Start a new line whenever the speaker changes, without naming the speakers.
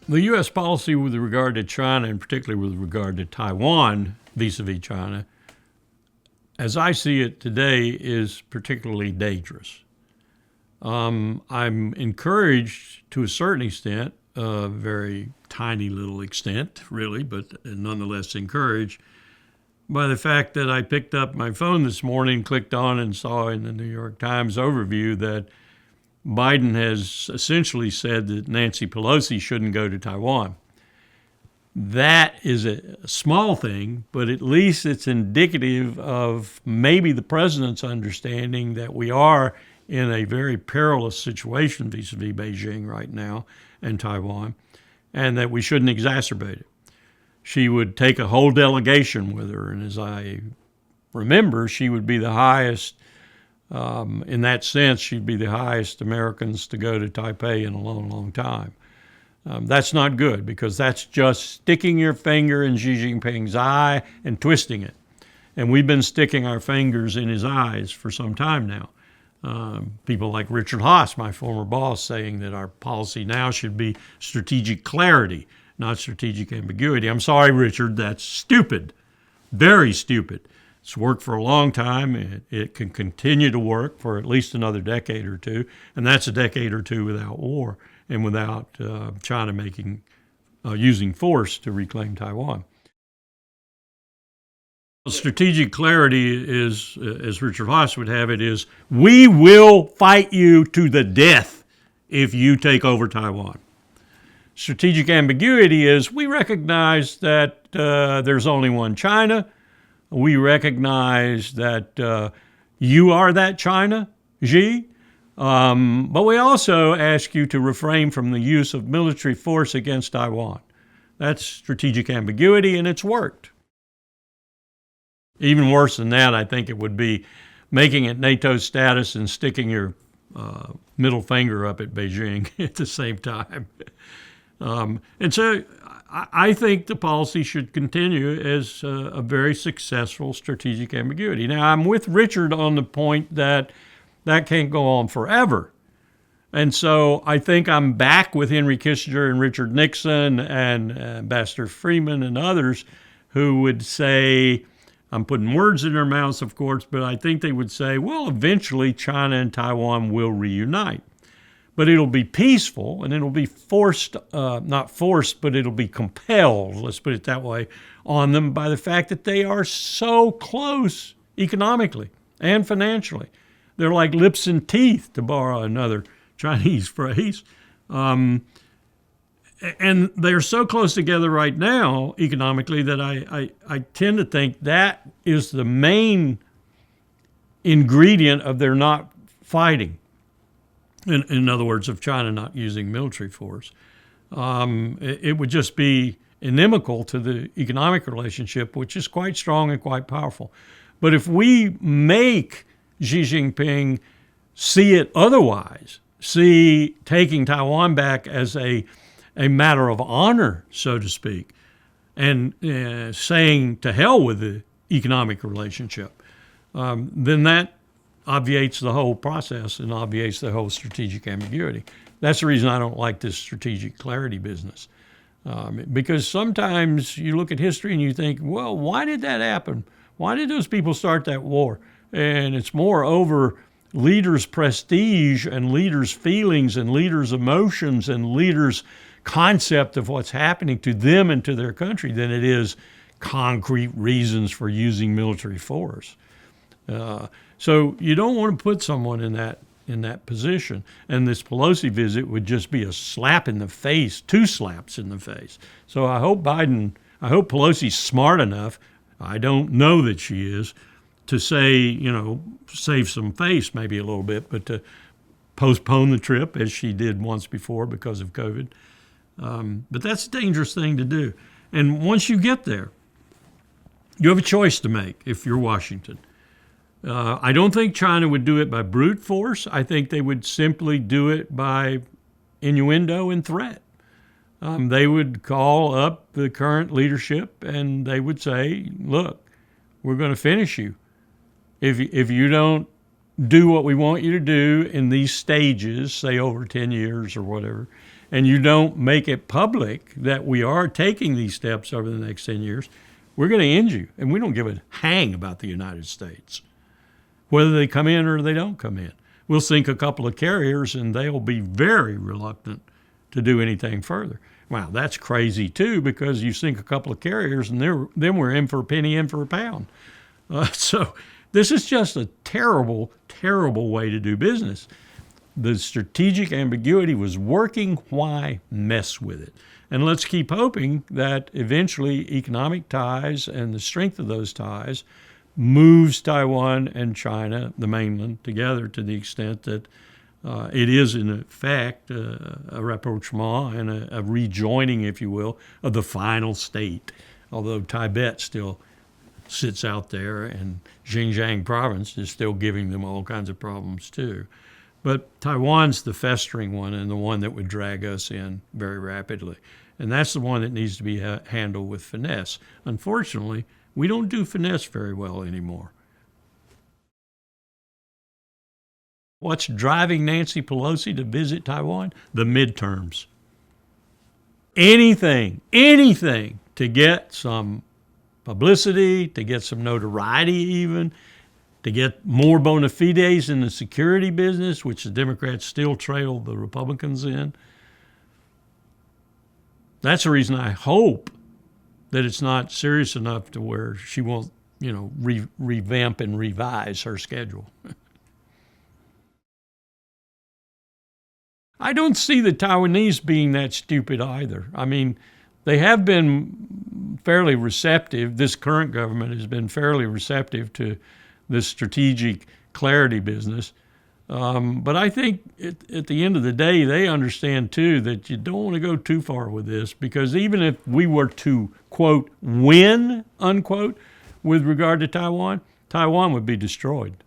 The U.S. policy with regard to China, and particularly with regard to Taiwan vis-a-vis China, as I see it today, is particularly dangerous. I'm encouraged to a certain extent, a very tiny little extent, really, but nonetheless encouraged by the fact that I picked up my phone this morning, clicked on, and saw in the New York Times overview that Biden has essentially said that Nancy Pelosi shouldn't go to Taiwan. That is a small thing, but at least it's indicative of maybe the president's understanding that we are in a very perilous situation vis-a-vis Beijing right now and Taiwan, and that we shouldn't exacerbate it. She would take a whole delegation with her, and as I remember, she would be the highest. In that sense, she'd be the highest Americans to go to Taipei in a long, long time. That's not good because that's just sticking your finger in Xi Jinping's eye and twisting it. And we've been sticking our fingers in his eyes for some time now. People like Richard Haas, my former boss, saying that our policy now should be strategic clarity, not strategic ambiguity. I'm sorry, Richard, that's stupid, very stupid. It's worked for a long time. It can continue to work for at least another decade or two, and that's a decade or two without war and without China using force to reclaim Taiwan. Strategic clarity is, as Richard Haas would have it, is we will fight you to the death if you take over Taiwan. Strategic ambiguity is we recognize that there's only one China. We recognize that you are that China, Xi, but we also ask you to refrain from the use of military force against Taiwan. That's strategic ambiguity, and it's worked. Even worse than that, I think it would be making it NATO status and sticking your middle finger up at Beijing at the same time. And so I think the policy should continue as a very successful strategic ambiguity. Now, I'm with Richard on the point that that can't go on forever. And so I think I'm back with Henry Kissinger and Richard Nixon and Ambassador Freeman and others who would say, I'm putting words in their mouths, of course, but I think they would say, well, eventually China and Taiwan will reunite. But it'll be peaceful, and it'll be forced, not forced, but it'll be compelled, let's put it that way, on them by the fact that they are so close economically and financially. They're like lips and teeth, to borrow another Chinese phrase. And they're so close together right now economically that I tend to think that is the main ingredient of their not fighting. In other words, of China not using military force. It would just be inimical to the economic relationship, which is quite strong and quite powerful. But if we make Xi Jinping see it otherwise, see taking Taiwan back as a matter of honor, so to speak, and saying to hell with the economic relationship, then that obviates the whole process and obviates the whole strategic ambiguity. That's the reason I don't like this strategic clarity business. Because sometimes you look at history and you think, well, why did that happen? Why did those people start that war? And it's more over leaders' prestige and leaders' feelings and leaders' emotions and leaders' concept of what's happening to them and to their country than it is concrete reasons for using military force. So you don't want to put someone in that position. And this Pelosi visit would just be a slap in the face, two slaps in the face. So I hope Pelosi's smart enough, I don't know that she is, to say, save some face maybe a little bit, but to postpone the trip as she did once before because of COVID. But that's a dangerous thing to do. And once you get there, you have a choice to make if you're Washington. I don't think China would do it by brute force. I think they would simply do it by innuendo and threat. They would call up the current leadership and they would say, look, we're going to finish you. If you don't do what we want you to do in these stages, say over 10 years or whatever, and you don't make it public that we are taking these steps over the next 10 years, we're going to end you. And we don't give a hang about the United States, whether they come in or they don't come in. We'll sink a couple of carriers, and they'll be very reluctant to do anything further. Wow, that's crazy, too, because you sink a couple of carriers, and then we're in for a penny, in for a pound. So this is just a terrible, terrible way to do business. The strategic ambiguity was working. Why mess with it? And let's keep hoping that eventually economic ties and the strength of those ties moves Taiwan and China, the mainland, together to the extent that it is, in effect, a rapprochement and a rejoining, if you will, of the final state, although Tibet still sits out there and Xinjiang province is still giving them all kinds of problems too. But Taiwan's the festering one and the one that would drag us in very rapidly. And that's the one that needs to be handled with finesse. Unfortunately, we don't do finesse very well anymore. What's driving Nancy Pelosi to visit Taiwan? The midterms. Anything to get some publicity, to get some notoriety even, to get more bona fides in the security business, which the Democrats still trail the Republicans in. That's the reason I hope that it's not serious enough to where she won't, revamp and revise her schedule. I don't see the Taiwanese being that stupid either. I mean, they have been fairly receptive. This current government has been fairly receptive to this strategic clarity business. But I think at the end of the day, they understand too that you don't want to go too far with this, because even if we were to, quote, win, unquote, with regard to Taiwan, Taiwan would be destroyed.